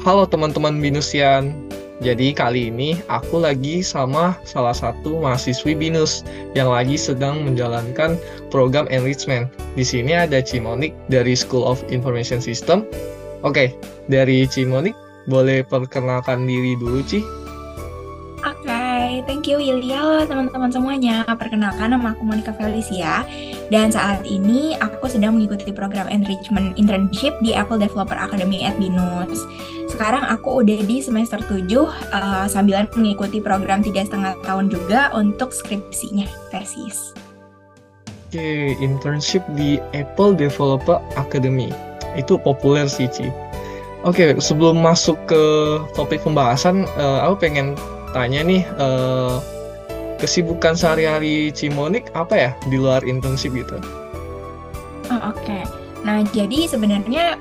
Halo teman-teman Binusian. Jadi kali ini aku lagi sama salah satu mahasiswi Binus yang lagi sedang menjalankan program enrichment. Di sini ada Cimonik dari School of Information System. Oke, dari Cimonik boleh perkenalkan diri dulu, Ci? Oke, thank you Willy. Halo teman-teman semuanya. Perkenalkan, nama aku Monica Felicia. Dan saat ini aku sedang mengikuti program enrichment internship di Apple Developer Academy at Binus. Sekarang aku udah di semester 7, sambilan mengikuti program 3,5 tahun juga untuk skripsinya, tesis. Oke, internship di Apple Developer Academy. Itu populer sih, Ci. Oke, sebelum masuk ke topik pembahasan, aku pengen tanya nih, kesibukan sehari-hari Cimonik apa ya di luar internship gitu? Oke. Nah, jadi sebenarnya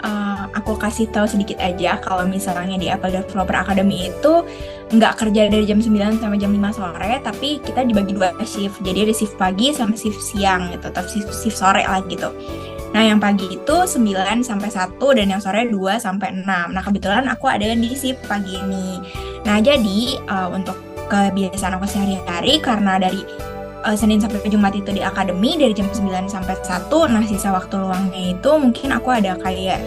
aku kasih tahu sedikit aja kalau misalnya di Apple Developer Academy itu nggak kerja dari jam 9 sampai jam 5 sore, tapi kita dibagi 2 shift. Jadi ada shift pagi sama shift siang gitu, atau shift sore lah gitu. Nah, yang pagi itu 9 sampai 1 dan yang sore 2 sampai 6. Nah, kebetulan aku ada di shift pagi ini. Nah, jadi untuk kebiasaan aku sehari-hari karena dari Senin sampai Jumat itu di akademi dari jam 9 sampai 1. Nah, sisa waktu luangnya itu mungkin aku ada kayak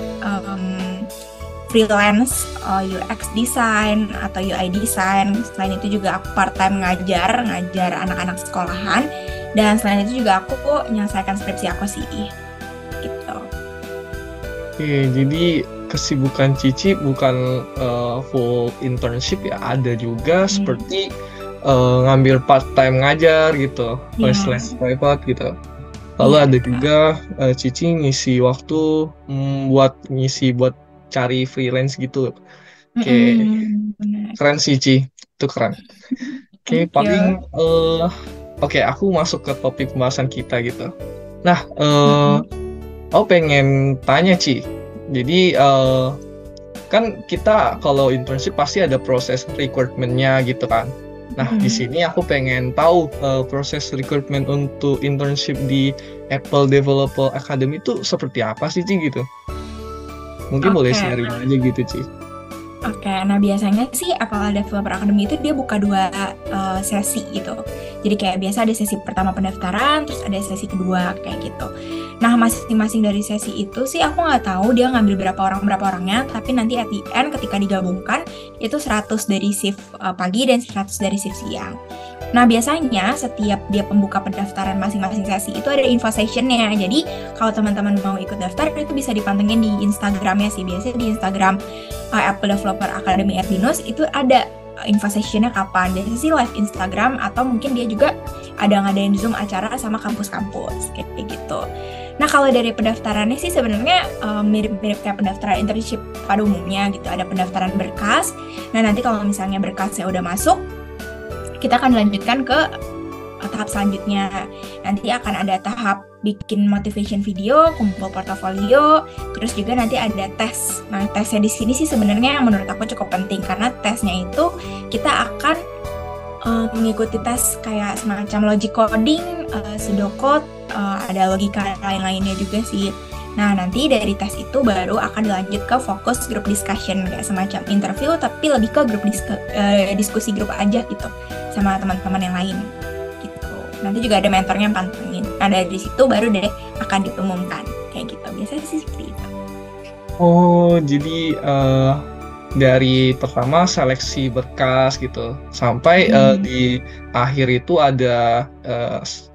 freelance UX design atau UI design. Selain itu juga aku part-time ngajar anak-anak sekolahan. Dan selain itu juga aku menyelesaikan skripsi aku sih. Gitu. Oke, jadi kesibukan Cici bukan full internship ya, ada juga seperti ngambil part-time ngajar gitu, les private gitu. Lalu ada juga Cici ngisi waktu buat cari freelance gitu. Oke, keren sih Ci, itu keren. Oke, paling oke, aku masuk ke topik pembahasan kita gitu. Nah, aku pengen tanya Ci. Jadi kan kita kalau internship pasti ada proses recruitment-nya gitu kan. Nah, di sini aku pengen tahu proses recruitment untuk internship di Apple Developer Academy itu seperti apa sih, Ci, gitu? Mungkin boleh sharing aja gitu, Ci. Oke, nah biasanya sih Apple Developer Academy itu dia buka 2 sesi gitu. Jadi kayak biasa ada sesi pertama pendaftaran, terus ada sesi kedua kayak gitu. Nah, masing-masing dari sesi itu sih aku nggak tahu dia ngambil berapa orangnya, tapi nanti at the end ketika digabungkan itu 100 dari shift pagi dan 100 dari shift siang. Nah, biasanya setiap dia pembuka pendaftaran masing-masing sesi itu ada info session-nya. Jadi, kalau teman-teman mau ikut daftar itu bisa dipantengin di Instagram-nya sih. Biasanya di Instagram Apple Developer Academy at Binus itu ada info session-nya kapan. Biasanya sih live Instagram atau mungkin dia juga ada ngadain Zoom acara sama kampus-kampus kayak gitu. Nah, kalau dari pendaftarannya sih sebenarnya mirip-mirip kayak pendaftaran internship pada umumnya gitu. Ada pendaftaran berkas. Nah, nanti kalau misalnya berkasnya udah masuk, kita akan dilanjutkan ke tahap selanjutnya. Nanti akan ada tahap bikin motivation video, kumpul portofolio, terus juga nanti ada tes. Nah, tesnya di sini sih sebenarnya yang menurut aku cukup penting karena tesnya itu kita akan mengikuti tes kayak semacam logic coding, pseudocode, ada logika lain-lainnya juga sih. Nah, nanti dari tes itu baru akan dilanjut ke fokus group discussion, kayak semacam interview, tapi lebih ke grup diskusi grup aja gitu, sama teman-teman yang lain gitu. Nanti juga ada mentornya yang pantengin. Nah, dari situ baru deh akan diumumkan, kayak gitu. Biasanya sih seperti itu. Oh, jadi dari pertama seleksi berkas gitu sampai di akhir itu ada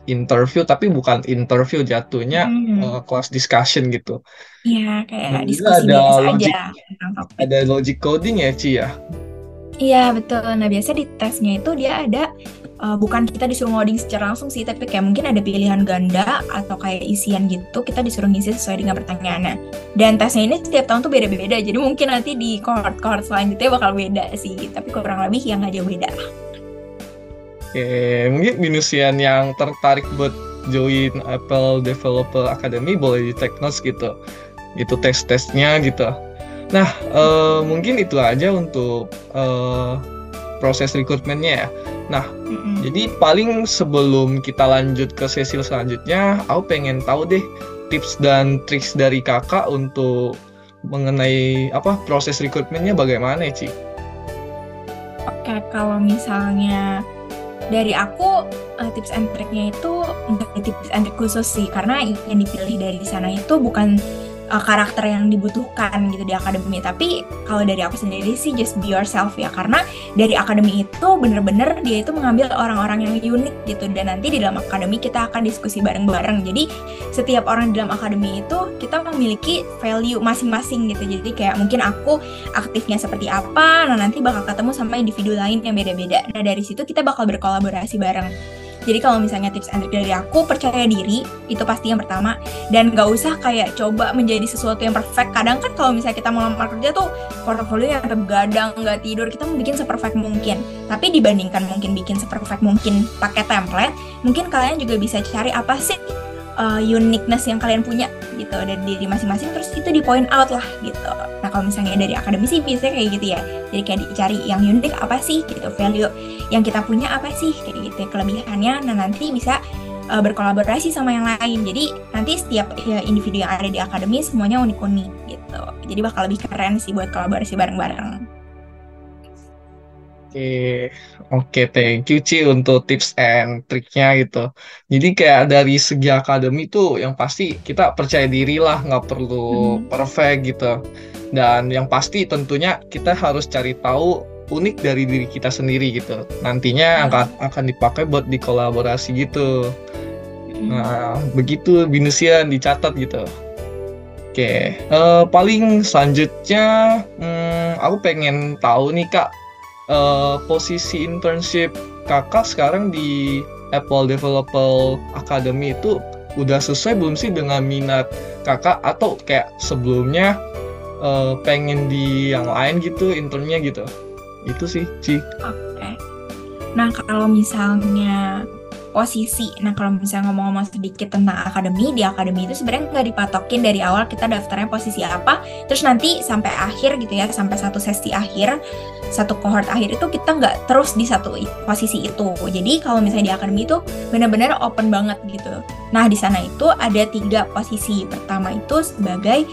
interview, tapi bukan interview, jatuhnya class discussion gitu. Iya, kayak Dan juga diskusi ada biasa logic, aja tentang topik. ada logic coding ya, Ci ya? Iya, betul. Nah, biasa di tesnya itu dia ada bukan kita disuruh ngoding secara langsung sih, tapi kayak mungkin ada pilihan ganda atau kayak isian gitu, kita disuruh ngisi sesuai dengan pertanyaannya. Dan tesnya ini setiap tahun tuh beda-beda, jadi mungkin nanti di cohort selanjutnya bakal beda sih, tapi kurang lebih yang aja beda lah. Oke, mungkin Binusian yang tertarik buat join Apple Developer Academy boleh di take notes gitu. Itu tes-tesnya gitu. Nah, mungkin itu aja untuk proses recruitment-nya ya. Nah, jadi paling sebelum kita lanjut ke sesi selanjutnya, aku pengen tahu deh tips dan triks dari kakak untuk mengenai proses rekrutmennya bagaimana ya, Ci? Oke, kalau misalnya dari aku tips and triknya itu nggak ada tips and trik khusus sih, karena yang dipilih dari sana itu bukan karakter yang dibutuhkan gitu di akademi. Tapi kalau dari aku sendiri sih just be yourself ya, karena dari akademi itu bener-bener dia itu mengambil orang-orang yang unik gitu, dan nanti di dalam akademi kita akan diskusi bareng-bareng. Jadi setiap orang di dalam akademi itu kita memiliki value masing-masing gitu. Jadi kayak mungkin aku aktifnya seperti apa, nah nanti bakal ketemu sama individu lain yang beda-beda. Nah dari situ kita bakal berkolaborasi bareng. Jadi kalau misalnya tips and trick dari aku, percaya diri, itu pasti yang pertama. Dan gak usah kayak coba menjadi sesuatu yang perfect. Kadang kan kalau misalnya kita mau lamar kerja tuh, portofolio yang sampai begadang, gak tidur, kita mau bikin seperfect mungkin. Tapi dibandingkan mungkin bikin seperfect mungkin pakai template, mungkin kalian juga bisa cari apa sih uniqueness yang kalian punya gitu dari diri masing-masing, terus itu di point out lah gitu. Nah kalau misalnya dari akademisi biasanya kayak gitu ya, jadi kayak dicari yang unik apa sih gitu, value yang kita punya apa sih kayak gitu, kelebihannya. Nah nanti bisa berkolaborasi sama yang lain, jadi nanti setiap individu yang ada di akademi semuanya unik-unik gitu, jadi bakal lebih keren sih buat kolaborasi bareng-bareng. Oke, thank you Ci untuk tips and triknya gitu. Jadi kayak dari segi akademi tuh yang pasti kita percaya diri lah, nggak perlu perfect gitu. Dan yang pasti tentunya kita harus cari tahu unik dari diri kita sendiri gitu. Nantinya akan dipakai buat dikolaborasi gitu. Nah, begitu Binusian dicatat gitu. Oke, paling selanjutnya aku pengen tahu nih Kak, posisi internship kakak sekarang di Apple Developer Academy itu udah sesuai belum sih dengan minat kakak, atau kayak sebelumnya pengen di yang lain gitu internnya gitu? Itu sih, Ci. Oke. Nah kalau misalnya kalau misalnya ngomong-ngomong sedikit tentang akademi, di akademi itu sebenarnya nggak dipatokin dari awal kita daftarnya posisi apa, terus nanti sampai akhir gitu ya, sampai satu sesi akhir, satu cohort akhir itu kita nggak terus di satu posisi itu. Jadi kalau misalnya di akademi itu benar-benar open banget gitu. Nah di sana itu ada 3 posisi. Pertama itu sebagai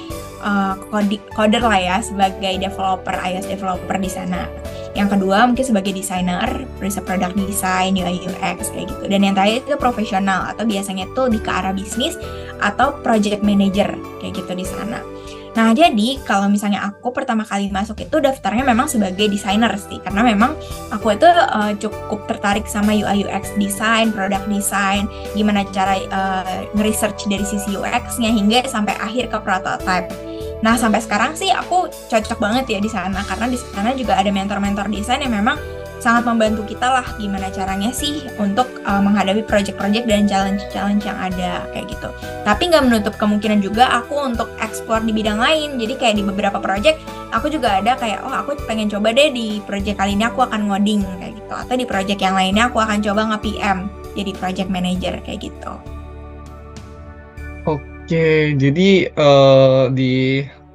coder lah ya, sebagai developer, iOS developer di sana. Yang kedua mungkin sebagai desainer, bisa product design, UI UX kayak gitu. Dan yang terakhir itu profesional, atau biasanya itu lebih ke arah bisnis atau project manager kayak gitu di sana. Nah jadi kalau misalnya aku pertama kali masuk itu daftarnya memang sebagai desainer sih, karena memang aku itu cukup tertarik sama UI UX design, product design, gimana cara nge-research dari sisi UX-nya hingga sampai akhir ke prototype. Nah sampai sekarang sih aku cocok banget ya di sana, karena di sana juga ada mentor-mentor desain yang memang sangat membantu kita lah gimana caranya sih untuk menghadapi project-project dan challenge-challenge yang ada kayak gitu. Tapi nggak menutup kemungkinan juga aku untuk explore di bidang lain. Jadi kayak di beberapa project aku juga ada kayak aku pengen coba deh di project kali ini aku akan ngoding kayak gitu, atau di project yang lainnya aku akan coba nge-PM jadi project manager kayak gitu. Oke, jadi di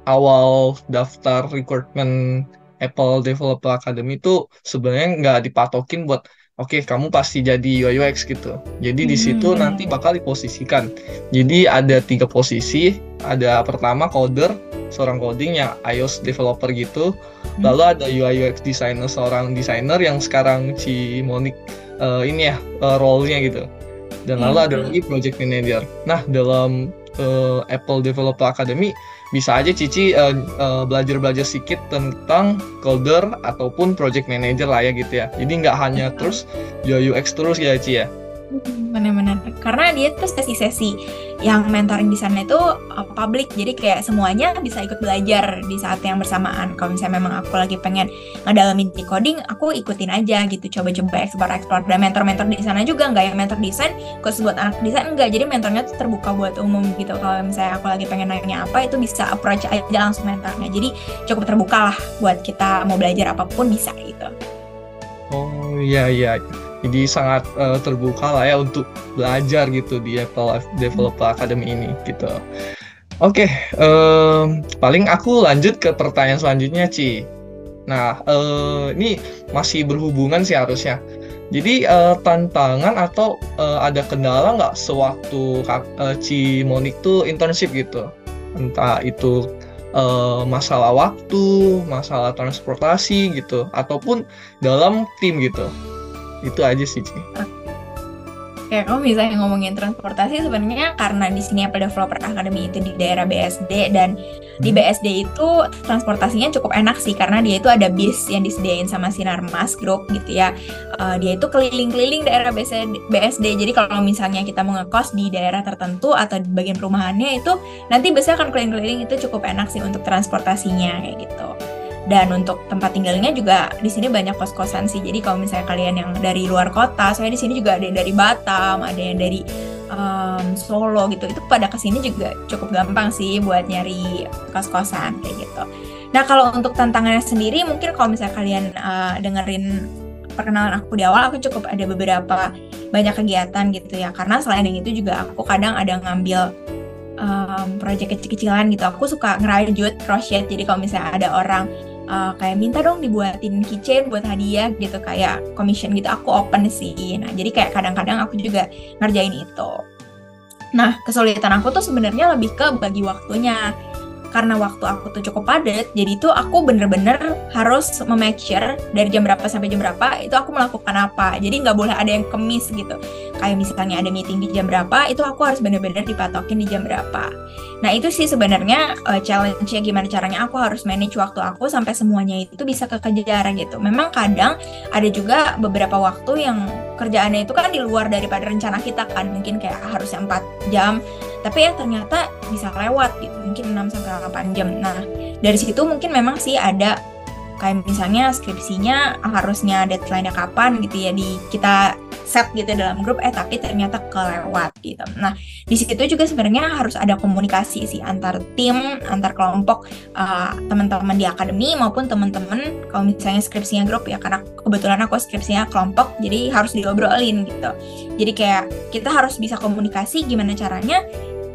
awal daftar recruitment Apple Developer Academy itu sebenarnya nggak dipatokin buat kamu pasti jadi UI UX gitu. Jadi di situ nanti bakal diposisikan. Jadi ada 3 posisi. Ada pertama coder, seorang coding yang iOS developer gitu. Lalu ada UI UX designer, seorang desainer yang sekarang Ci Monik role-nya gitu. Dan lalu ada lagi project manager. Nah dalam Apple Developer Academy bisa aja Cici belajar sedikit tentang coder ataupun project manager lah ya gitu ya. Jadi nggak hanya terus UI UX terus ya Ci ya. Benar-benar, karena dia tuh sesi-sesi yang mentoring di sana itu public, jadi kayak semuanya bisa ikut belajar di saat yang bersamaan. Kalau misalnya memang aku lagi pengen ngedalamin di coding, aku ikutin aja gitu, coba-coba explore. Dan mentor-mentor di sana juga nggak yang mentor desain khusus buat anak desain, enggak. Jadi mentornya tuh terbuka buat umum gitu. Kalau misalnya aku lagi pengen nanya apa, itu bisa approach aja langsung mentornya. Jadi cukup terbuka lah buat kita mau belajar apapun bisa gitu. Oh iya. Jadi sangat terbuka lah ya untuk belajar gitu di Apple Developer Academy ini gitu. Oke, paling aku lanjut ke pertanyaan selanjutnya Ci. Nah, ini masih berhubungan sih harusnya. Jadi tantangan atau ada kendala nggak sewaktu Ci Monik tuh internship gitu? Entah itu masalah waktu, masalah transportasi gitu, ataupun dalam tim gitu. Itu aja sih, Ci. Kayak kalau misalnya ngomongin transportasi, sebenarnya karena di sini Apple Developer Academy itu di daerah BSD, dan di BSD itu transportasinya cukup enak sih, karena dia itu ada bis yang disediain sama Sinarmas Group gitu ya. Dia itu keliling-keliling daerah BSD. Jadi kalau misalnya kita mau ngekos di daerah tertentu atau di bagian perumahannya itu, nanti busnya akan keliling-keliling, itu cukup enak sih untuk transportasinya kayak gitu. Dan untuk tempat tinggalnya juga di sini banyak kos-kosan sih. Jadi kalau misalnya kalian yang dari luar kota, soalnya di sini juga ada yang dari Batam, ada yang dari Solo gitu, itu pada kesini juga cukup gampang sih buat nyari kos-kosan kayak gitu. Nah kalau untuk tantangannya sendiri, mungkin kalau misalnya kalian dengerin perkenalan aku di awal, aku cukup ada beberapa banyak kegiatan gitu ya. Karena selain yang itu juga aku kadang ada ngambil proyek kecil-kecilan gitu. Aku suka ngerajut crochet. Jadi kalau misalnya ada orang kayak minta dong dibuatin keychain buat hadiah gitu, kayak commission gitu, aku open sih. Nah jadi kayak kadang-kadang aku juga ngerjain itu. Nah kesulitan aku tuh sebenarnya lebih ke bagi waktunya. Karena waktu aku tuh cukup padat, jadi tuh aku bener-bener harus make sure dari jam berapa sampai jam berapa itu aku melakukan apa. Jadi nggak boleh ada yang kemis gitu. Kayak misalnya ada meeting di jam berapa, itu aku harus bener-bener dipatokin di jam berapa. Nah itu sih sebenarnya challenge-nya, gimana caranya aku harus manage waktu aku sampai semuanya itu bisa kekejar gitu. Memang kadang ada juga beberapa waktu yang kerjaannya itu kan di luar daripada rencana kita kan. Mungkin kayak harusnya 4 jam, tapi ya ternyata bisa lewat gitu, mungkin 6-8 jam. Nah dari situ mungkin memang sih ada kayak misalnya skripsinya harusnya deadline-nya kapan gitu ya, di kita set gitu dalam grup, tapi ternyata kelewat gitu. Nah di situ juga sebenarnya harus ada komunikasi sih antar tim, antar kelompok, teman-teman di akademi maupun teman-teman kalau misalnya skripsinya grup ya, karena kebetulan aku skripsinya kelompok, jadi harus diobrolin gitu. Jadi kayak kita harus bisa komunikasi gimana caranya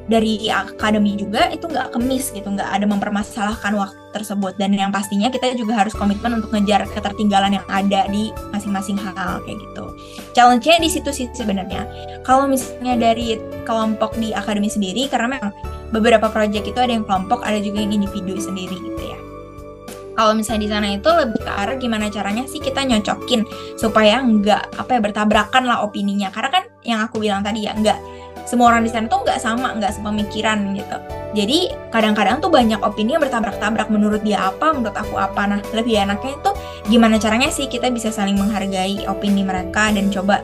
dari akademi juga itu nggak kemis gitu, nggak ada mempermasalahkan waktu tersebut. Dan yang pastinya kita juga harus komitmen untuk ngejar ketertinggalan yang ada di masing-masing hal kayak gitu. Challenge-nya di situ sih sebenarnya. Kalau misalnya dari kelompok di akademi sendiri, karena memang beberapa proyek itu ada yang kelompok, ada juga yang individu sendiri gitu ya. Kalau misalnya di sana itu lebih ke arah gimana caranya sih kita nyocokin supaya nggak bertabrakan lah opininya. Karena kan yang aku bilang tadi ya, nggak semua orang di sana tuh nggak sama, nggak sepemikiran gitu. Jadi kadang-kadang tuh banyak opini yang bertabrak-tabrak, menurut dia apa, menurut aku apa. Nah lebih enaknya itu gimana caranya sih kita bisa saling menghargai opini mereka dan coba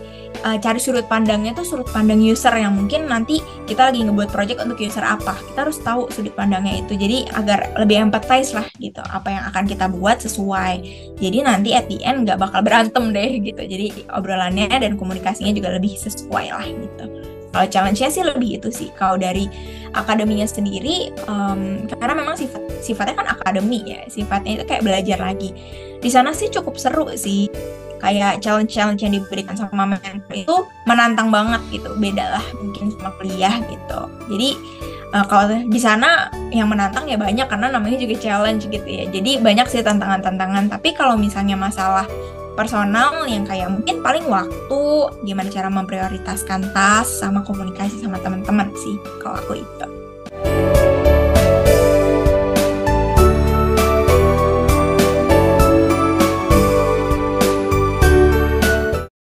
cari sudut pandangnya tuh sudut pandang user yang mungkin nanti kita lagi ngebuat project untuk user apa. Kita harus tahu sudut pandangnya itu, jadi agar lebih empathize lah gitu apa yang akan kita buat sesuai. Jadi nanti at the end nggak bakal berantem deh gitu. Jadi obrolannya dan komunikasinya juga lebih sesuai lah gitu. Kalau challenge-nya sih lebih itu sih. Kalau dari akademinya sendiri, karena memang sifatnya kan akademi ya, sifatnya itu kayak belajar lagi. Di sana sih cukup seru sih. Kayak challenge-challenge yang diberikan sama mentor itu menantang banget gitu. Beda lah mungkin sama kuliah gitu. Jadi kalau di sana yang menantang ya banyak, karena namanya juga challenge gitu ya. Jadi banyak sih tantangan-tantangan. Tapi kalau misalnya masalah personal yang kayak mungkin paling waktu, gimana cara memprioritaskan task sama komunikasi sama teman-teman sih kalau aku itu.